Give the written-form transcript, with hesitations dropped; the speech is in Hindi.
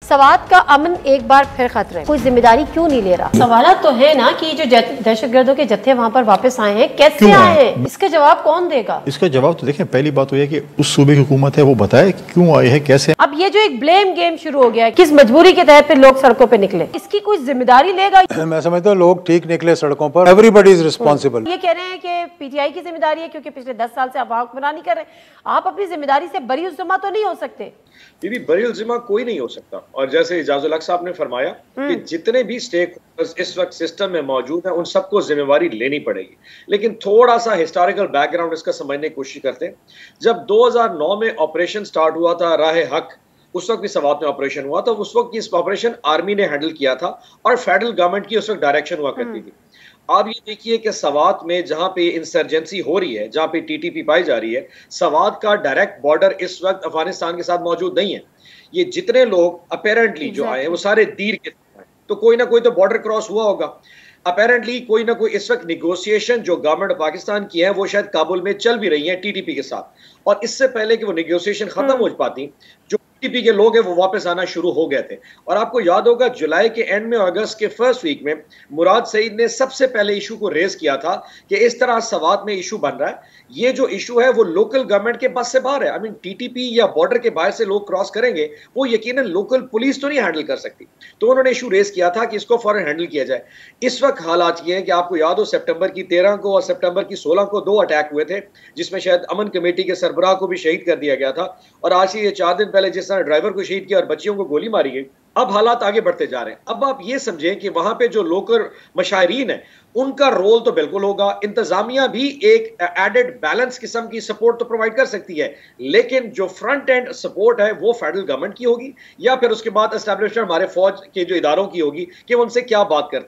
सवात का अमन एक बार फिर खतरे, कोई जिम्मेदारी क्यों नहीं ले रहा? सवाल तो है ना कि जो दहशतगर्दों के जत्थे वहाँ पर वापस आए हैं, कैसे आए हैं? इसका जवाब कौन देगा? इसका जवाब तो देखें, पहली बात तो यह कि उस सूबे की हुकूमत है वो बताए क्यों आए हैं, कैसे। अब ये जो एक ब्लेम गेम शुरू हो गया है, किस मजबूरी के तहत फिर लोग सड़कों पे निकले, इसकी कोई जिम्मेदारी लेगा? मैं समझता हूँ लोग ठीक निकले सड़कों पर, एवरीबॉडी इज रिस्पॉन्सिबल। ये कह रहे हैं कि पीटीआई की जिम्मेदारी है क्योंकि पिछले 10 साल से आप हुक्मरानी कर रहे हैं। आप अपनी जिम्मेदारी से बरी उज़्ज़मा तो नहीं हो सकते। दीदी, बरी उज़्ज़मा कोई नहीं हो सकता। और जैसे इजाजुल हक साहब ने फरमाया कि जितने भी स्टेक होल्डर्स इस वक्त सिस्टम में मौजूद हैं उन सबको जिम्मेवारी लेनी पड़ेगी। लेकिन थोड़ा सा हिस्टोरिकल बैकग्राउंड इसका समझने की कोशिश करते हैं। जब 2009 में ऑपरेशन स्टार्ट हुआ था राह हक, उस वक्त भी सवात में ऑपरेशन हुआ था। उस वक्त इस ऑपरेशन आर्मी ने हैंडल किया था और फेडरल गवर्नमेंट की उस वक्त डायरेक्शन हुआ करती थी। आप ये देखिए कि सवात में जहां पे इंसर्जेंसी हो रही है, जहां पे टीटीपी पाई जा रही है, सवात का डायरेक्ट बॉर्डर इस वक्त अफगानिस्तान के साथ मौजूद नहीं है। ये जितने लोग अपेरेंटली जो आए वो सारे दीर के आए, तो कोई ना कोई तो बॉर्डर क्रॉस हुआ होगा। अपेरेंटली कोई ना कोई इस वक्त निगोशिएशन जो गवर्नमेंट पाकिस्तान की है वो शायद काबुल में चल भी रही है टीटीपी के साथ। और इससे पहले कि वो निगोशिएशन खत्म हो पाती, जो टीटीपी के लोग हैं वो वापस आना शुरू हो गए थे। और आपको याद होगा जुलाई के एंड में, अगस्त के फर्स्ट वीक में मुराद सईद ने सबसे पहले इशू को रेज किया था कि इस तरह सवात में इशू बन रहा है। ये जो इशू है वो लोकल गवर्नमेंट के बस से बाहर है। आई मीन टीटीपी या बॉर्डर के बाहर से लोग क्रॉस करेंगे, वो यकीनन लोकल पुलिस तो नहीं हैंडल कर सकती। तो उन्होंने इशू रेज किया था कि इसको फौरन हैंडल किया जाए। इस वक्त हालात ये हैं कि आपको याद हो सितंबर की 13 को और सितंबर की 16 को 2 अटैक हुए थे, जिसमें शायद अमन कमेटी के सरबराह को भी शहीद कर दिया गया था। और आज से ये 4 दिन पहले जिस तरह ड्राइवर को शहीद किया और बच्चियों को गोली मारी गई। अब हालात आगे बढ़ते जा रहे हैं। अब आप ये समझें कि वहां पे जो लोकल मशायरीन है उनका रोल तो बिल्कुल होगा। इंतजामिया भी एक एडेड बैलेंस किस्म की सपोर्ट तो प्रोवाइड कर सकती है, लेकिन जो फ्रंट एंड सपोर्ट है वो फेडरल गवर्नमेंट की होगी या फिर उसके बाद एस्टैब्लिशमेंट हमारे फौज के जो इदारों की होगी कि उनसे क्या बात करते हैं।